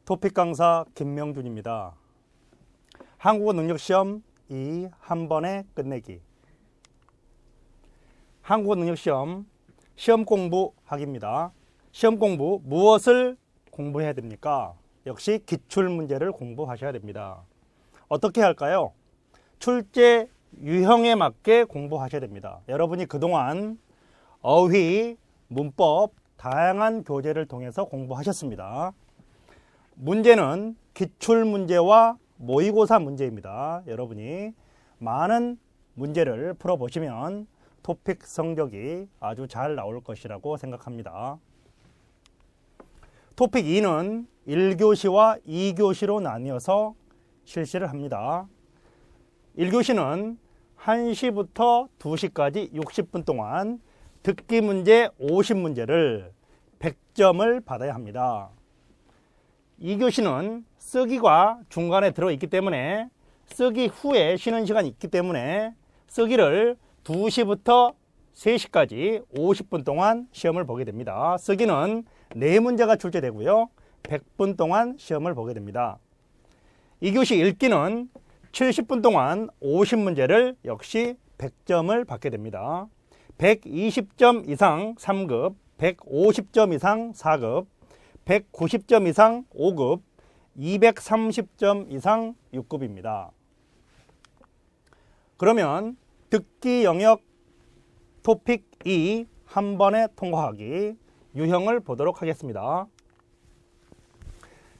토픽 강사 김명준입니다. 한국어 능력시험 2 한 번에 끝내기. 한국어 능력시험 시험 공부하기입니다. 시험 공부 무엇을 공부해야 됩니까? 역시 기출문제를 공부하셔야 됩니다. 어떻게 할까요? 출제 유형에 맞게 공부하셔야 됩니다. 여러분이 그동안 어휘, 문법, 다양한 교재를 통해서 공부하셨습니다. 문제는 기출문제와 모의고사 문제입니다. 여러분이 많은 문제를 풀어보시면 토픽 성적이 아주 잘 나올 것이라고 생각합니다. 토픽 2는 1교시와 2교시로 나뉘어서 실시를 합니다. 1교시는 1시부터 2시까지 60분 동안 듣기 문제 50문제를 100점을 받아야 합니다. 2교시는 쓰기가 중간에 들어있기 때문에 쓰기 후에 쉬는 시간이 있기 때문에 쓰기를 2시부터 3시까지 50분 동안 시험을 보게 됩니다. 쓰기는 4문제가 출제되고요. 100분 동안 시험을 보게 됩니다. 2교시 읽기는 70분 동안 50문제를 역시 100점을 받게 됩니다. 120점 이상 3급, 150점 이상 4급, 190점 이상 5급, 230점 이상 6급입니다. 그러면 듣기 영역 토픽 2 한 번에 통과하기 유형을 보도록 하겠습니다.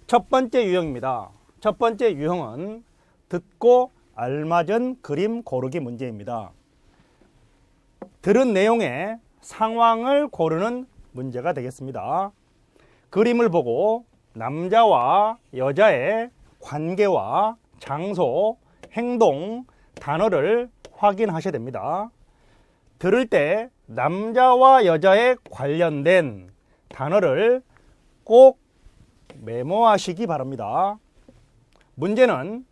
첫 번째 유형입니다. 첫 번째 유형은 듣고 알맞은 그림 고르기 문제입니다. 들은 내용의 상황을 고르는 문제가 되겠습니다. 그림을 보고 남자와 여자의 관계와 장소, 행동, 단어를 확인하셔야 됩니다. 들을 때 남자와 여자에 관련된 단어를 꼭 메모하시기 바랍니다. 문제는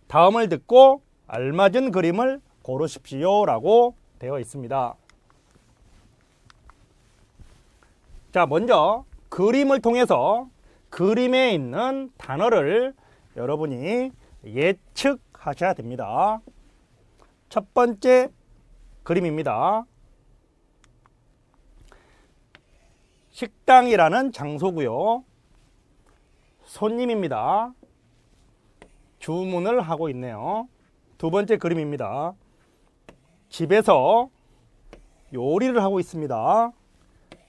다음을 듣고 알맞은 그림을 고르십시오 라고 되어 있습니다. 자, 먼저 그림을 통해서 그림에 있는 단어를 여러분이 예측하셔야 됩니다. 첫 번째 그림입니다. 식당이라는 장소고요. 손님입니다. 주문을 하고 있네요. 두 번째 그림입니다. 집에서 요리를 하고 있습니다.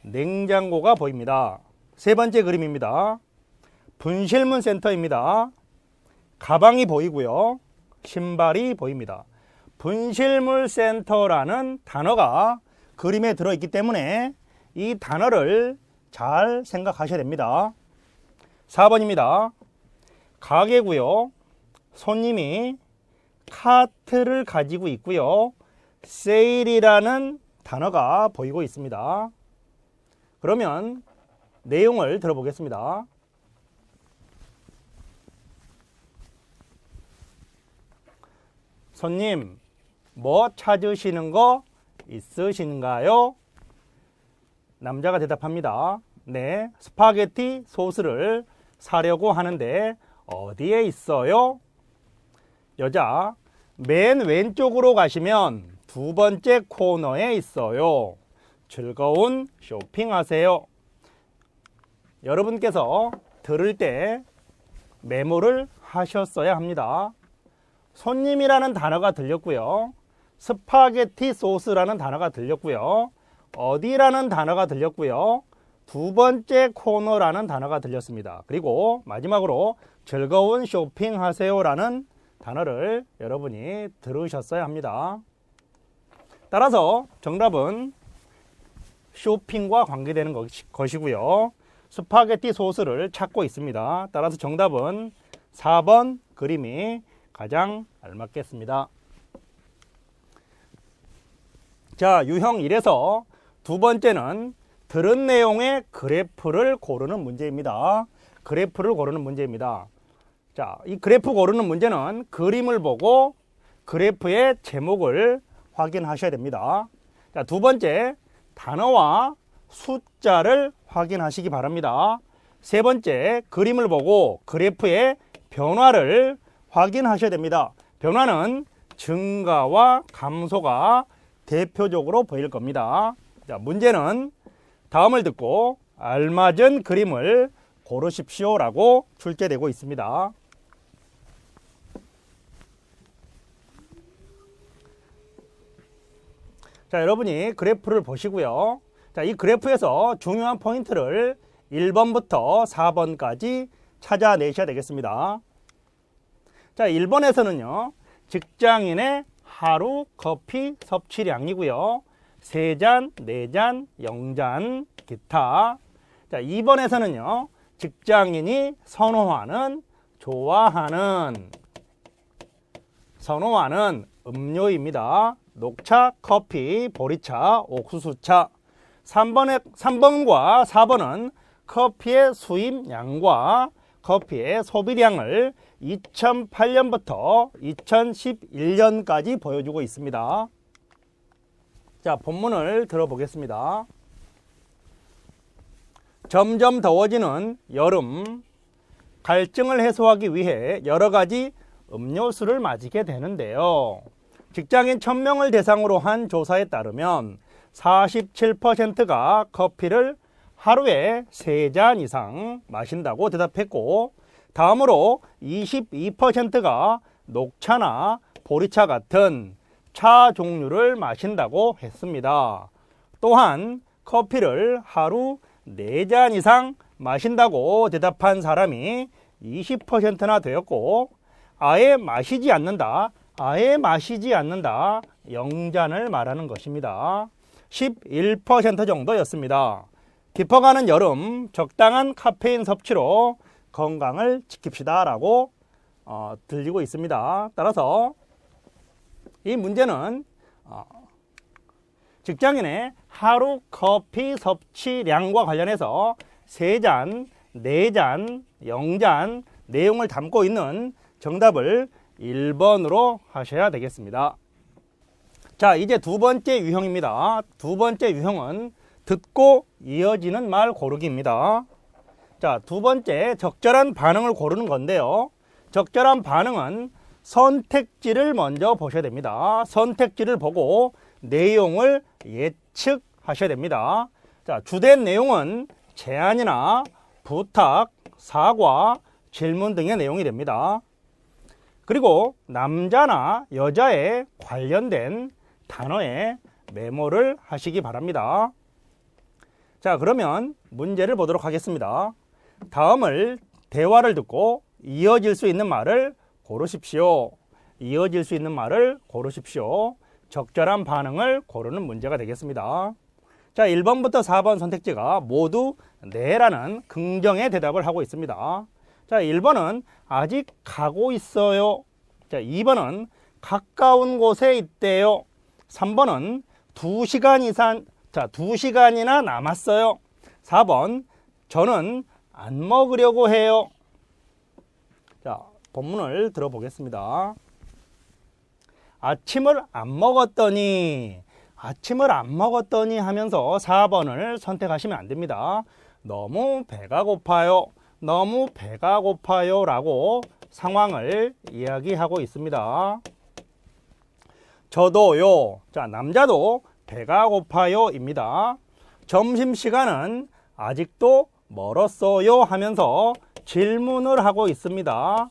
냉장고가 보입니다. 세 번째 그림입니다. 분실물 센터입니다. 가방이 보이고요. 신발이 보입니다. 분실물 센터라는 단어가 그림에 들어있기 때문에 이 단어를 잘 생각하셔야 됩니다. 4번입니다. 가게고요. 손님이 카트를 가지고 있고요. 세일이라는 단어가 보이고 있습니다. 그러면 내용을 들어보겠습니다. 손님, 뭐 찾으시는 거 있으신가요? 남자가 대답합니다. 네, 스파게티 소스를 사려고 하는데 어디에 있어요? 여자, 맨 왼쪽으로 가시면 두 번째 코너에 있어요. 즐거운 쇼핑하세요. 여러분께서 들을 때 메모를 하셨어야 합니다. 손님이라는 단어가 들렸고요. 스파게티 소스라는 단어가 들렸고요. 어디라는 단어가 들렸고요. 두 번째 코너라는 단어가 들렸습니다. 그리고 마지막으로 즐거운 쇼핑하세요라는 단어를 여러분이 들으셨어야 합니다. 따라서 정답은 쇼핑과 관계되는 것이고요. 스파게티 소스를 찾고 있습니다. 따라서 정답은 4번 그림이 가장 알맞겠습니다. 자, 유형 1에서 두 번째는 들은 내용의 그래프를 고르는 문제입니다. 그래프를 고르는 문제입니다. 자, 이 그래프 고르는 문제는 그림을 보고 그래프의 제목을 확인하셔야 됩니다. 자, 두 번째, 단어와 숫자를 확인하시기 바랍니다. 세 번째, 그림을 보고 그래프의 변화를 확인하셔야 됩니다. 변화는 증가와 감소가 대표적으로 보일 겁니다. 자, 문제는 다음을 듣고 알맞은 그림을 고르십시오라고 출제되고 있습니다. 자, 여러분이 그래프를 보시고요. 자, 이 그래프에서 중요한 포인트를 1번부터 4번까지 찾아내셔야 되겠습니다. 자, 1번에서는요. 직장인의 하루 커피 섭취량이고요. 3잔, 4잔, 0잔, 기타. 자, 2번에서는요. 직장인이 좋아하는 음료입니다. 녹차, 커피, 보리차, 옥수수차. 3번과 4번은 커피의 수입량과 커피의 소비량을 2008년부터 2011년까지 보여주고 있습니다. 자, 본문을 들어보겠습니다. 점점 더워지는 여름, 갈증을 해소하기 위해 여러 가지 음료수를 마시게 되는데요. 직장인 1000명을 대상으로 한 조사에 따르면 47%가 커피를 하루에 3잔 이상 마신다고 대답했고, 다음으로 22%가 녹차나 보리차 같은 차 종류를 마신다고 했습니다. 또한 커피를 하루 4잔 이상 마신다고 대답한 사람이 20%나 되었고, 아예 마시지 않는다, 0잔을 말하는 것입니다. 11% 정도였습니다. 깊어가는 여름, 적당한 카페인 섭취로 건강을 지킵시다 라고 들리고 있습니다. 따라서 이 문제는 직장인의 하루 커피 섭취량과 관련해서 3잔, 4잔, 0잔 내용을 담고 있는 정답을 1번으로 하셔야 되겠습니다. 자, 이제 두 번째 유형입니다. 두 번째 유형은 듣고 이어지는 말 고르기입니다. 자, 두 번째, 적절한 반응을 고르는 건데요. 적절한 반응은 선택지를 먼저 보셔야 됩니다. 선택지를 보고 내용을 예측하셔야 됩니다. 자, 주된 내용은 제안이나 부탁, 사과, 질문 등의 내용이 됩니다. 그리고 남자나 여자에 관련된 단어에 메모를 하시기 바랍니다. 자, 그러면 문제를 보도록 하겠습니다. 다음을 대화를 듣고 이어질 수 있는 말을 고르십시오. 이어질 수 있는 말을 고르십시오. 적절한 반응을 고르는 문제가 되겠습니다. 자, 1번부터 4번 선택지가 모두 네라는 긍정의 대답을 하고 있습니다. 자, 1번은 아직 가고 있어요. 자, 2번은 가까운 곳에 있대요. 3번은 2시간이나 남았어요. 4번, 저는 안 먹으려고 해요. 자, 본문을 들어보겠습니다. 아침을 안 먹었더니 하면서 4번을 선택하시면 안 됩니다. 너무 배가 고파요 라고 상황을 이야기하고 있습니다. 저도요. 자, 남자도 배가 고파요 입니다. 점심시간은 아직도 멀었어요 하면서 질문을 하고 있습니다.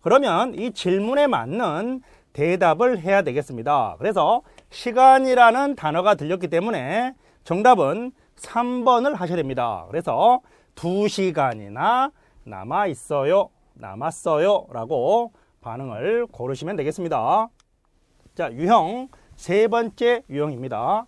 그러면 이 질문에 맞는 대답을 해야 되겠습니다. 그래서 시간이라는 단어가 들렸기 때문에 정답은 3번을 하셔야 됩니다. 그래서 2시간이나 남았어요 라고 반응을 고르시면 되겠습니다. 자, 유형 세 번째 유형입니다.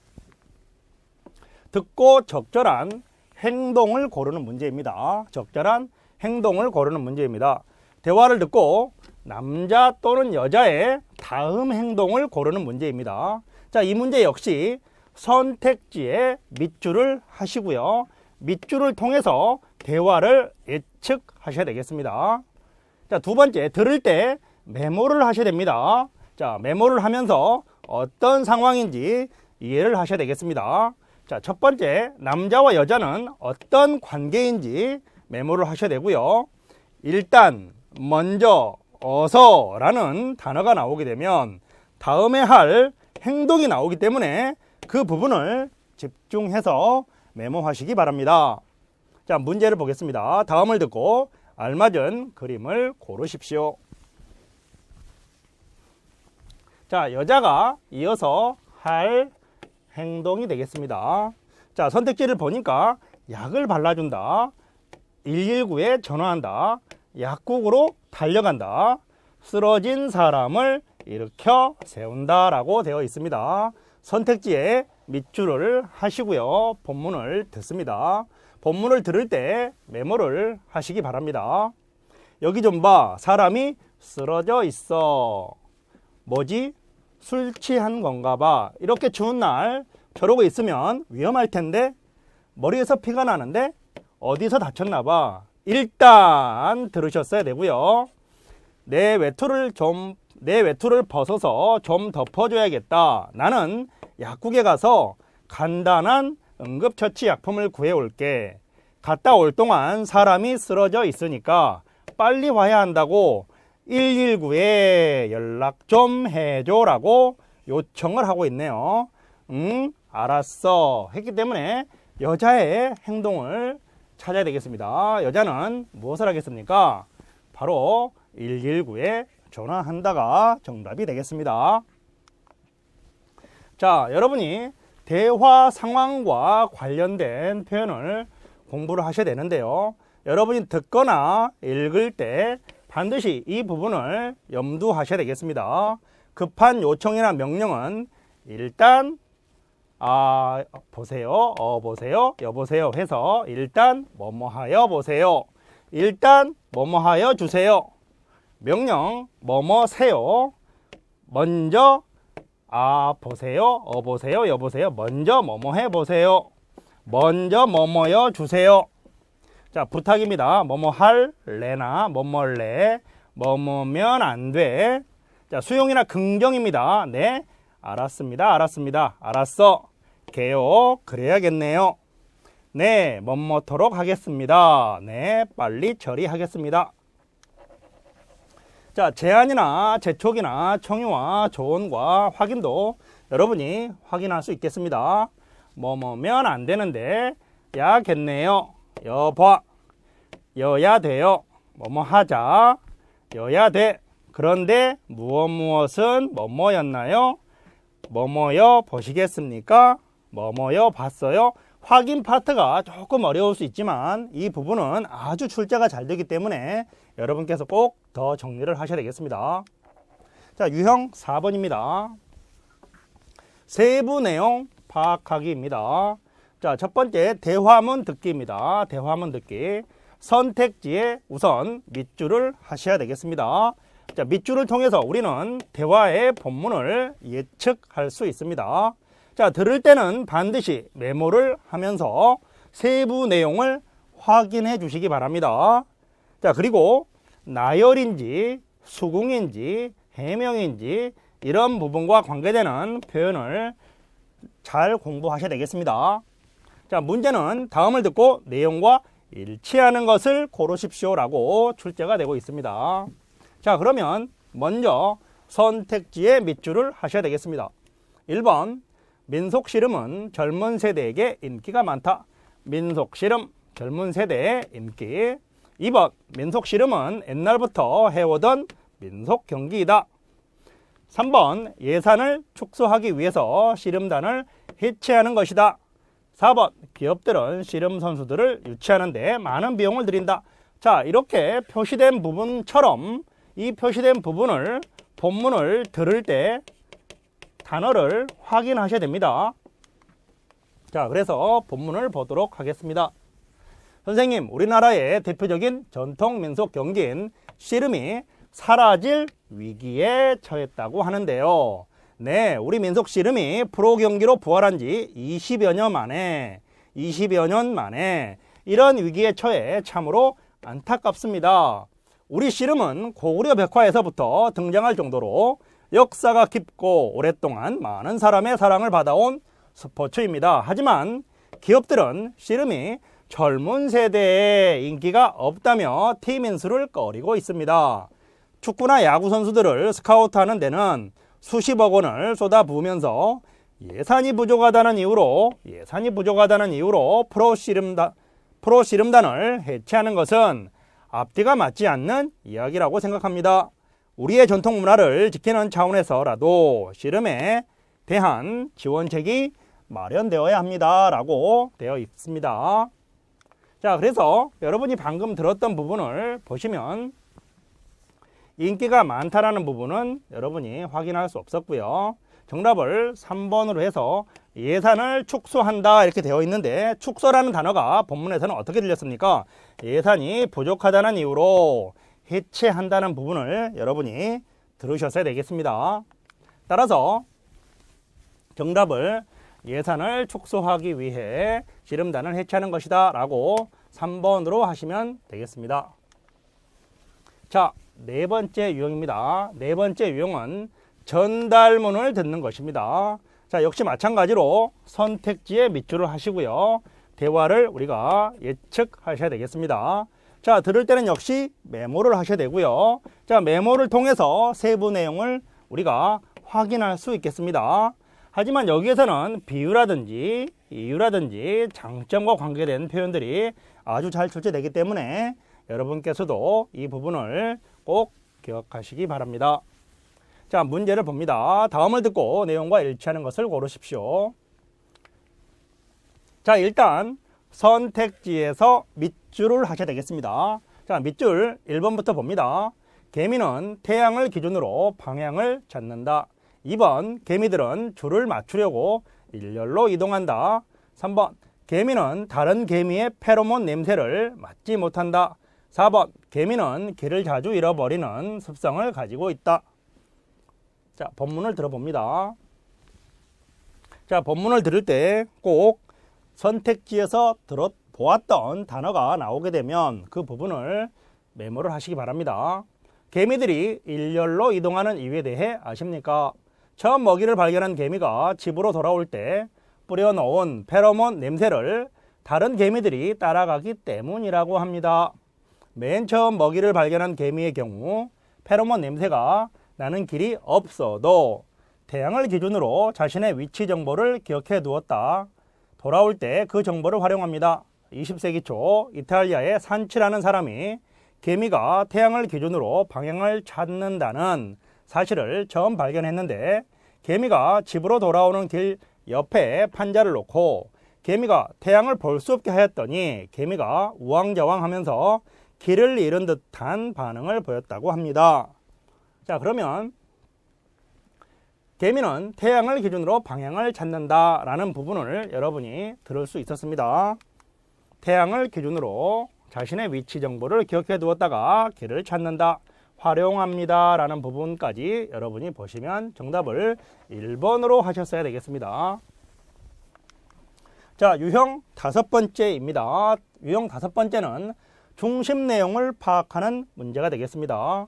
듣고 적절한 행동을 고르는 문제입니다. 적절한 행동을 고르는 문제입니다. 대화를 듣고 남자 또는 여자의 다음 행동을 고르는 문제입니다. 자, 이 문제 역시 선택지에 밑줄을 하시고요. 밑줄을 통해서 대화를 예측하셔야 되겠습니다. 자, 두 번째, 들을 때 메모를 하셔야 됩니다. 자, 메모를 하면서 어떤 상황인지 이해를 하셔야 되겠습니다. 자, 첫 번째, 남자와 여자는 어떤 관계인지 메모를 하셔야 되고요. 일단, 먼저, 어서 라는 단어가 나오게 되면 다음에 할 행동이 나오기 때문에 그 부분을 집중해서 메모하시기 바랍니다. 자, 문제를 보겠습니다. 다음을 듣고 알맞은 그림을 고르십시오. 자, 여자가 이어서 할 행동이 되겠습니다. 자, 선택지를 보니까 약을 발라준다, 119에 전화한다, 약국으로 달려간다, 쓰러진 사람을 일으켜 세운다 라고 되어 있습니다. 선택지에 밑줄을 하시고요. 본문을 듣습니다. 본문을 들을 때 메모를 하시기 바랍니다. 여기 좀 봐. 사람이 쓰러져 있어. 뭐지? 술 취한 건가 봐. 이렇게 추운 날 저러고 있으면 위험할 텐데, 머리에서 피가 나는데 어디서 다쳤나 봐. 일단 들으셨어야 되고요. 내 외투를 벗어서 좀 덮어줘야겠다. 나는 약국에 가서 간단한 응급처치 약품을 구해올게. 갔다 올 동안 사람이 쓰러져 있으니까 빨리 와야 한다고 119에 연락 좀 해줘라고 요청을 하고 있네요. 응, 알았어 했기 때문에 여자의 행동을 찾아야 되겠습니다. 여자는 무엇을 하겠습니까? 바로 119에 전화한다가 정답이 되겠습니다. 자, 여러분이 대화 상황과 관련된 표현을 공부를 하셔야 되는데요. 여러분이 듣거나 읽을 때 반드시 이 부분을 염두하셔야 되겠습니다. 급한 요청이나 명령은 일단 보세요, 보세요, 여보세요 해서 일단 뭐뭐하여 보세요, 일단 뭐뭐하여 주세요, 명령 뭐뭐세요, 먼저 보세요, 보세요, 여보세요, 먼저 뭐뭐해 보세요, 먼저 뭐뭐여 주세요. 자, 부탁입니다. 뭐뭐 할래나 뭐뭐래, 뭐뭐면 안 돼. 자, 수용이나 긍정입니다. 네, 알았습니다, 알았습니다, 알았어, 개요, 그래야겠네요. 네, 뭐뭐토록 하겠습니다. 네, 빨리 처리하겠습니다. 자, 제안이나 재촉이나 청유와 조언과 확인도 여러분이 확인할 수 있겠습니다. 뭐뭐면 안 되는데 야겠네요, 여봐, 여야 돼요, 뭐뭐 하자, 여야 돼. 그런데 무엇은 뭐뭐였나요? 뭐뭐여 보시겠습니까? 뭐뭐여 봤어요? 확인 파트가 조금 어려울 수 있지만 이 부분은 아주 출제가 잘 되기 때문에 여러분께서 꼭 더 정리를 하셔야 되겠습니다. 자, 유형 4번입니다. 세부 내용 파악하기입니다. 자, 첫 번째 대화문 듣기입니다. 대화문 듣기. 선택지에 우선 밑줄을 하셔야 되겠습니다. 자, 밑줄을 통해서 우리는 대화의 본문을 예측할 수 있습니다. 자, 들을 때는 반드시 메모를 하면서 세부 내용을 확인해 주시기 바랍니다. 자, 그리고 나열인지 수긍인지 해명인지 이런 부분과 관계되는 표현을 잘 공부하셔야 되겠습니다. 자, 문제는 다음을 듣고 내용과 일치하는 것을 고르십시오 라고 출제가 되고 있습니다. 자, 그러면 먼저 선택지에 밑줄을 하셔야 되겠습니다. 1번, 민속씨름은 젊은 세대에게 인기가 많다. 민속씨름, 젊은 세대의 인기. 2번, 민속씨름은 옛날부터 해오던 민속 경기이다. 3번, 예산을 축소하기 위해서 씨름단을 해체하는 것이다. 4번, 기업들은 씨름 선수들을 유치하는 데 많은 비용을 들인다. 자, 이렇게 표시된 부분처럼 이 표시된 부분을 본문을 들을 때 단어를 확인하셔야 됩니다. 자, 그래서 본문을 보도록 하겠습니다. 선생님, 우리나라의 대표적인 전통 민속 경기인 씨름이 사라질 위기에 처했다고 하는데요. 네, 우리 민속 씨름이 프로 경기로 부활한 지 20여 년 만에 이런 위기에 처해 참으로 안타깝습니다. 우리 씨름은 고구려 백화에서부터 등장할 정도로 역사가 깊고 오랫동안 많은 사람의 사랑을 받아온 스포츠입니다. 하지만 기업들은 씨름이 젊은 세대에 인기가 없다며 팀 인수를 꺼리고 있습니다. 축구나 야구 선수들을 스카우트하는 데는 수십억 원을 쏟아부으면서 예산이 부족하다는 이유로 프로 씨름단을 해체하는 것은 앞뒤가 맞지 않는 이야기라고 생각합니다. 우리의 전통 문화를 지키는 차원에서라도 씨름에 대한 지원책이 마련되어야 합니다. 라고 되어 있습니다. 자, 그래서 여러분이 방금 들었던 부분을 보시면 인기가 많다라는 부분은 여러분이 확인할 수 없었고요. 정답을 3번으로 해서 예산을 축소한다 이렇게 되어 있는데 축소라는 단어가 본문에서는 어떻게 들렸습니까? 예산이 부족하다는 이유로 해체한다는 부분을 여러분이 들으셨어야 되겠습니다. 따라서 정답을 예산을 축소하기 위해 씨름단을 해체하는 것이다 라고 3번으로 하시면 되겠습니다. 자, 네 번째 유형입니다. 네 번째 유형은 전달문을 듣는 것입니다. 자, 역시 마찬가지로 선택지에 밑줄을 하시고요. 대화를 우리가 예측하셔야 되겠습니다. 자, 들을 때는 역시 메모를 하셔야 되고요. 자, 메모를 통해서 세부 내용을 우리가 확인할 수 있겠습니다. 하지만 여기에서는 비유라든지 이유라든지 장점과 관계된 표현들이 아주 잘 출제되기 때문에 여러분께서도 이 부분을 꼭 기억하시기 바랍니다. 자, 문제를 봅니다. 다음을 듣고 내용과 일치하는 것을 고르십시오. 자, 일단 선택지에서 밑줄을 하셔야 되겠습니다. 자, 밑줄 1번부터 봅니다. 개미는 태양을 기준으로 방향을 찾는다. 2번, 개미들은 줄을 맞추려고 일렬로 이동한다. 3번, 개미는 다른 개미의 페로몬 냄새를 맡지 못한다. 4번, 개미는 길을 자주 잃어버리는 습성을 가지고 있다. 자, 본문을 들어봅니다. 자, 본문을 들을 때 꼭 선택지에서 들어보았던 단어가 나오게 되면 그 부분을 메모를 하시기 바랍니다. 개미들이 일렬로 이동하는 이유에 대해 아십니까? 처음 먹이를 발견한 개미가 집으로 돌아올 때 뿌려놓은 페로몬 냄새를 다른 개미들이 따라가기 때문이라고 합니다. 맨 처음 먹이를 발견한 개미의 경우 페로몬 냄새가 나는 길이 없어도 태양을 기준으로 자신의 위치 정보를 기억해 두었다. 돌아올 때 그 정보를 활용합니다. 20세기 초 이탈리아의 산치라는 사람이 개미가 태양을 기준으로 방향을 찾는다는 사실을 처음 발견했는데 개미가 집으로 돌아오는 길 옆에 판자를 놓고 개미가 태양을 볼 수 없게 하였더니 개미가 우왕좌왕하면서 길을 잃은 듯한 반응을 보였다고 합니다. 자, 그러면 개미는 태양을 기준으로 방향을 찾는다라는 부분을 여러분이 들을 수 있었습니다. 태양을 기준으로 자신의 위치 정보를 기억해 두었다가 길을 찾는다, 활용합니다 라는 부분까지 여러분이 보시면 정답을 1번으로 하셨어야 되겠습니다. 자, 유형 5번째입니다. 유형 5번째는 중심 내용을 파악하는 문제가 되겠습니다.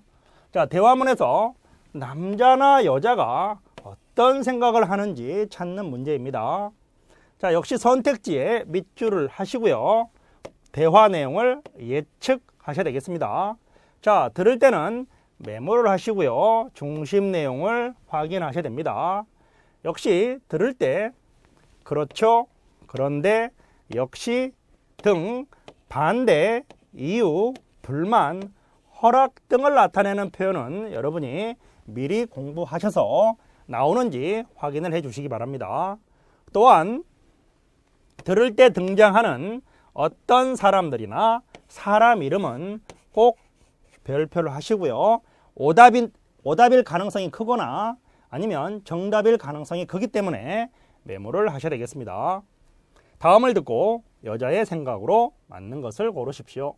자, 대화문에서 남자나 여자가 어떤 생각을 하는지 찾는 문제입니다. 자, 역시 선택지에 밑줄을 하시고요. 대화 내용을 예측하셔야 되겠습니다. 자, 들을 때는 메모를 하시고요. 중심 내용을 확인하셔야 됩니다. 역시 들을 때 그렇죠, 그런데, 역시 등, 반대, 이유, 불만, 허락 등을 나타내는 표현은 여러분이 미리 공부하셔서 나오는지 확인을 해 주시기 바랍니다. 또한 들을 때 등장하는 어떤 사람들이나 사람 이름은 꼭 별표를 하시고요. 오답일 가능성이 크거나 아니면 정답일 가능성이 크기 때문에 메모를 하셔야 되겠습니다. 다음을 듣고 여자의 생각으로 맞는 것을 고르십시오.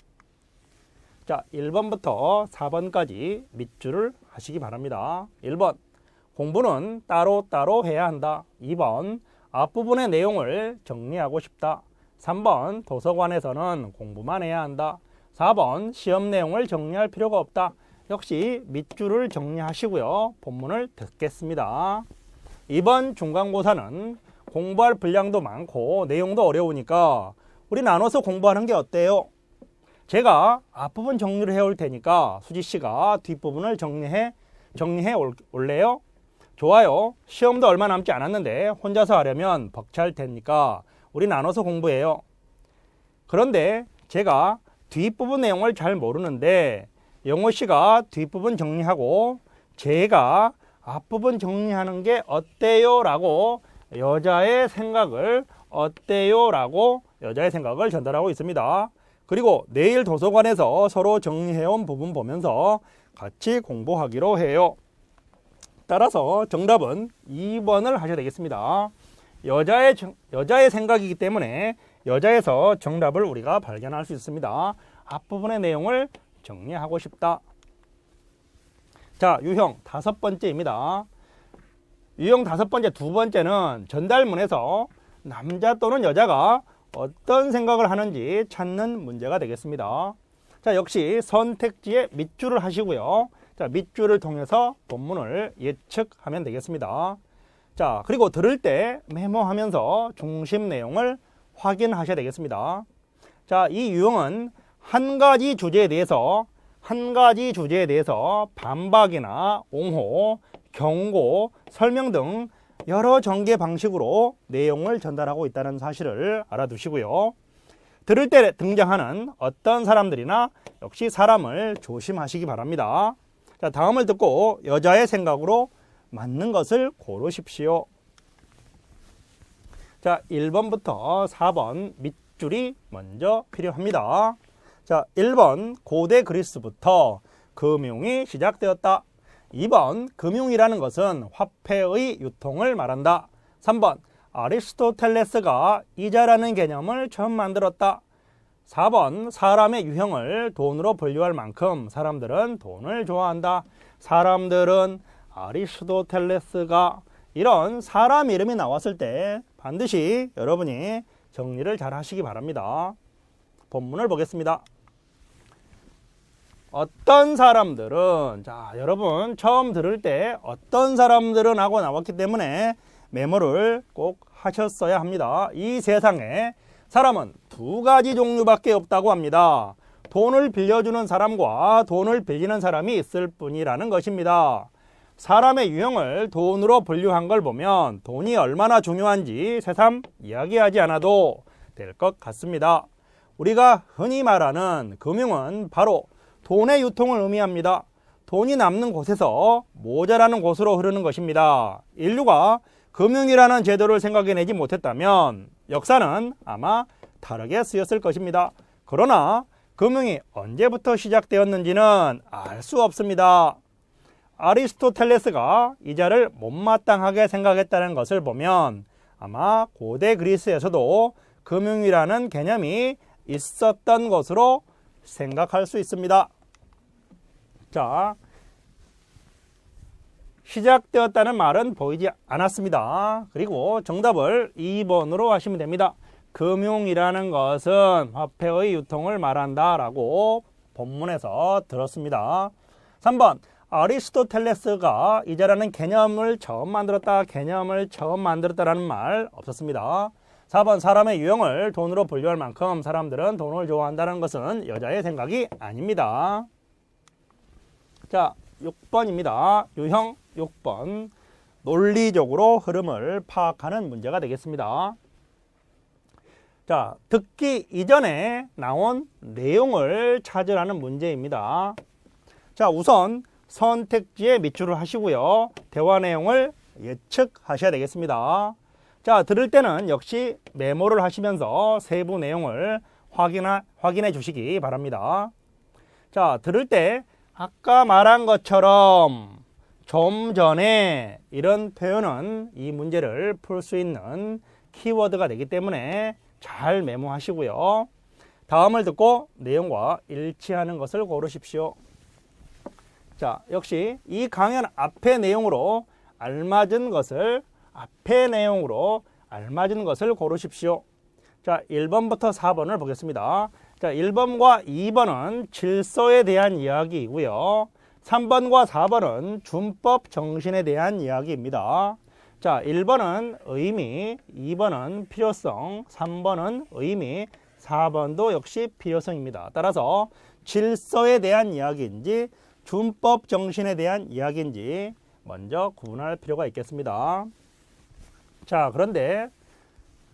자, 1번부터 4번까지 밑줄을 하시기 바랍니다. 1번, 공부는 따로따로 해야 한다. 2번, 앞부분의 내용을 정리하고 싶다. 3번, 도서관에서는 공부만 해야 한다. 4번, 시험 내용을 정리할 필요가 없다. 역시 밑줄을 정리하시고요. 본문을 듣겠습니다. 2번 중간고사는 공부할 분량도 많고 내용도 어려우니까 우리 나눠서 공부하는 게 어때요? 제가 앞부분 정리를 해올 테니까 수지씨가 뒷부분을 정리해 올래요? 좋아요. 시험도 얼마 남지 않았는데 혼자서 하려면 벅찰 테니까 우리 나눠서 공부해요. 그런데 제가 뒷부분 내용을 잘 모르는데 영호씨가 뒷부분 정리하고 제가 앞부분 정리하는 게 어때요? 라고 여자의 생각을 전달하고 있습니다. 그리고 내일 도서관에서 서로 정리해온 부분 보면서 같이 공부하기로 해요. 따라서 정답은 2번을 하셔야 되겠습니다. 여자의 생각이기 때문에 여자에서 정답을 우리가 발견할 수 있습니다. 앞부분의 내용을 정리하고 싶다. 자, 유형 5번째입니다. 유형 5번째, 두 번째는 전달문에서 남자 또는 여자가 어떤 생각을 하는지 찾는 문제가 되겠습니다. 자, 역시 선택지에 밑줄을 하시고요. 자, 밑줄을 통해서 본문을 예측하면 되겠습니다. 자, 그리고 들을 때 메모하면서 중심 내용을 확인하셔야 되겠습니다. 자, 이 유형은 한 가지 주제에 대해서 반박이나 옹호, 경고, 설명 등 여러 전개 방식으로 내용을 전달하고 있다는 사실을 알아두시고요. 들을 때 등장하는 어떤 사람들이나 역시 사람을 조심하시기 바랍니다. 자, 다음을 듣고 여자의 생각으로 맞는 것을 고르십시오. 자, 1번부터 4번 밑줄이 먼저 필요합니다. 자, 1번 고대 그리스부터 금융이 시작되었다. 2번 금융이라는 것은 화폐의 유통을 말한다. 3번 아리스토텔레스가 이자라는 개념을 처음 만들었다. 4번 사람의 유형을 돈으로 분류할 만큼 사람들은 돈을 좋아한다. 사람들은 아리스토텔레스가 이런 사람 이름이 나왔을 때 반드시 여러분이 정리를 잘 하시기 바랍니다. 본문을 보겠습니다. 어떤 사람들은, 자, 여러분 처음 들을 때 어떤 사람들은 하고 나왔기 때문에 메모를 꼭 하셨어야 합니다. 이 세상에 사람은 두 가지 종류밖에 없다고 합니다. 돈을 빌려주는 사람과 돈을 빌리는 사람이 있을 뿐이라는 것입니다. 사람의 유형을 돈으로 분류한 걸 보면 돈이 얼마나 중요한지 새삼 이야기하지 않아도 될 것 같습니다. 우리가 흔히 말하는 금융은 바로 돈의 유통을 의미합니다. 돈이 남는 곳에서 모자라는 곳으로 흐르는 것입니다. 인류가 금융이라는 제도를 생각해내지 못했다면 역사는 아마 다르게 쓰였을 것입니다. 그러나 금융이 언제부터 시작되었는지는 알 수 없습니다. 아리스토텔레스가 이자를 못마땅하게 생각했다는 것을 보면 아마 고대 그리스에서도 금융이라는 개념이 있었던 것으로 생각할 수 있습니다. 자, 시작되었다는 말은 보이지 않았습니다. 그리고 정답을 2번으로 하시면 됩니다. 금융이라는 것은 화폐의 유통을 말한다 라고 본문에서 들었습니다. 3번 아리스토텔레스가 이자라는 개념을 처음 만들었다라는 말 없었습니다. 4번 사람의 유형을 돈으로 분류할 만큼 사람들은 돈을 좋아한다는 것은 여자의 생각이 아닙니다. 자, 6번입니다. 유형 6번. 논리적으로 흐름을 파악하는 문제가 되겠습니다. 자, 듣기 이전에 나온 내용을 찾으라는 문제입니다. 자, 우선 선택지에 밑줄을 하시고요. 대화 내용을 예측하셔야 되겠습니다. 자, 들을 때는 역시 메모를 하시면서 세부 내용을 확인해 주시기 바랍니다. 자, 들을 때 아까 말한 것처럼 좀 전에 이런 표현은 이 문제를 풀 수 있는 키워드가 되기 때문에 잘 메모하시고요. 다음을 듣고 내용과 일치하는 것을 고르십시오. 자, 역시 이 강연 앞의 내용으로 알맞은 것을 고르십시오. 자, 1번부터 4번을 보겠습니다. 자, 1번과 2번은 질서에 대한 이야기이고요. 3번과 4번은 준법 정신에 대한 이야기입니다. 자, 1번은 의미, 2번은 필요성, 3번은 의미, 4번도 역시 필요성입니다. 따라서 질서에 대한 이야기인지 준법 정신에 대한 이야기인지 먼저 구분할 필요가 있겠습니다. 자, 그런데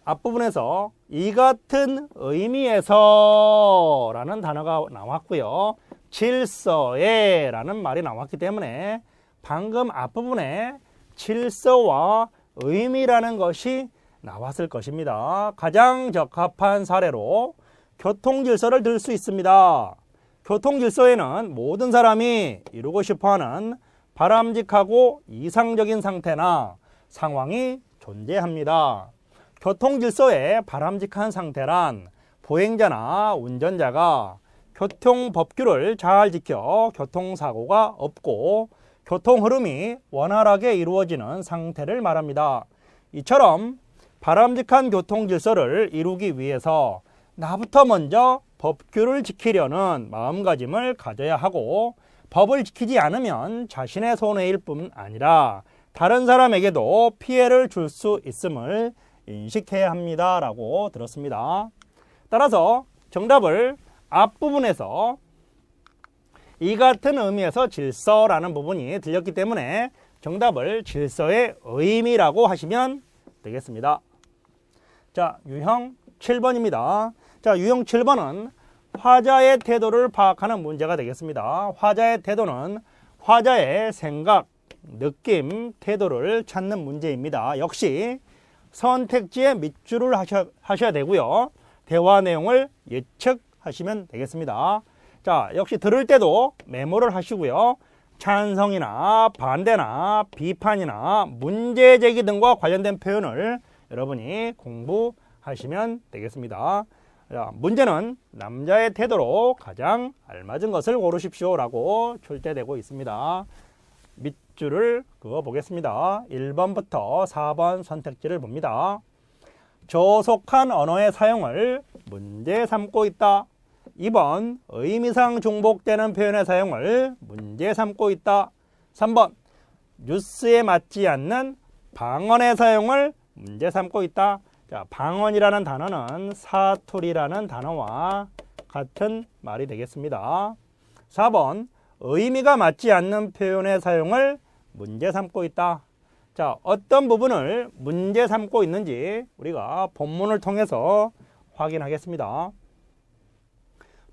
앞부분에서 이 같은 의미에서 라는 단어가 나왔고요. 질서에 라는 말이 나왔기 때문에 방금 앞부분에 질서와 의미라는 것이 나왔을 것입니다. 가장 적합한 사례로 교통질서를 들 수 있습니다. 교통질서에는 모든 사람이 이루고 싶어하는 바람직하고 이상적인 상태나 상황이 존재합니다. 교통질서의 바람직한 상태란 보행자나 운전자가 교통법규를 잘 지켜 교통사고가 없고 교통흐름이 원활하게 이루어지는 상태를 말합니다. 이처럼 바람직한 교통질서를 이루기 위해서 나부터 먼저 법규를 지키려는 마음가짐을 가져야 하고 법을 지키지 않으면 자신의 손해일 뿐 아니라 다른 사람에게도 피해를 줄 수 있음을 인식해야 합니다 라고 들었습니다. 따라서 정답을 앞부분에서 이 같은 의미에서 질서라는 부분이 들렸기 때문에 정답을 질서의 의미라고 하시면 되겠습니다. 자, 유형 7번입니다. 자, 유형 7번은 화자의 태도를 파악하는 문제가 되겠습니다. 화자의 태도는 화자의 생각, 느낌, 태도를 찾는 문제입니다. 역시 선택지에 밑줄을 하셔야 되고요. 대화 내용을 예측하시면 되겠습니다. 자, 역시 들을 때도 메모를 하시고요. 찬성이나 반대나 비판이나 문제 제기 등과 관련된 표현을 여러분이 공부하시면 되겠습니다. 자, 문제는 남자의 태도로 가장 알맞은 것을 고르십시오 라고 출제되고 있습니다. 밑줄을 그어 보겠습니다. 1번부터 4번 선택지를 봅니다. 저속한 언어의 사용을 문제 삼고 있다. 2번 의미상 중복되는 표현의 사용을 문제 삼고 있다. 3번 뉴스에 맞지 않는 방언의 사용을 문제 삼고 있다. 자, 방언이라는 단어는 사투리라는 단어와 같은 말이 되겠습니다. 4번 의미가 맞지 않는 표현의 사용을 문제 삼고 있다. 자, 어떤 부분을 문제 삼고 있는지 우리가 본문을 통해서 확인하겠습니다.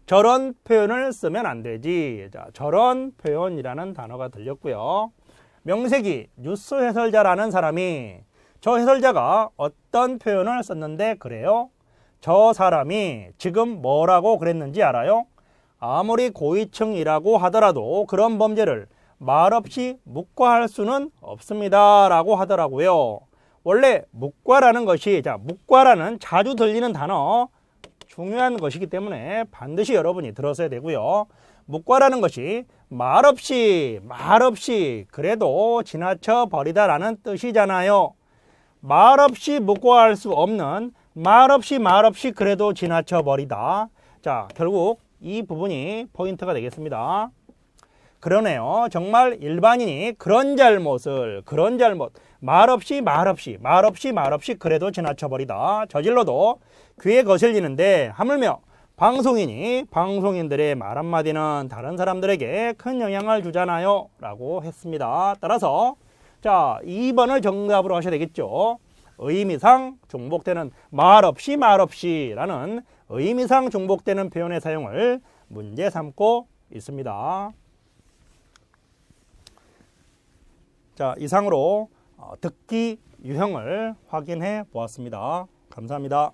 저런 표현을 쓰면 안 되지. 자, 저런 표현이라는 단어가 들렸고요. 명색이 뉴스 해설자라는 사람이 저 해설자가 어떤 표현을 썼는데 그래요? 저 사람이 지금 뭐라고 그랬는지 알아요? 아무리 고위층이라고 하더라도 그런 범죄를 말없이 묵과할 수는 없습니다 라고 하더라고요. 원래 묵과라는 것이, 자, 묵과라는 자주 들리는 단어 중요한 것이기 때문에 반드시 여러분이 들어서야 되고요. 묵과라는 것이 말없이 그래도 지나쳐 버리다라는 뜻이잖아요. 말없이 묵과할 수 없는 말없이 그래도 지나쳐 버리다. 자, 결국 이 부분이 포인트가 되겠습니다. 그러네요. 정말 일반인이 그런 잘못 말없이 그래도 지나쳐 버리다 저질러도 귀에 거슬리는데 하물며 방송인들의 말 한마디는 다른 사람들에게 큰 영향을 주잖아요 라고 했습니다. 따라서 자, 2번을 정답으로 하셔야 되겠죠. 의미상 중복되는 말없이 라는 의미상 중복되는 표현의 사용을 문제 삼고 있습니다. 자, 이상으로 듣기 유형을 확인해 보았습니다. 감사합니다.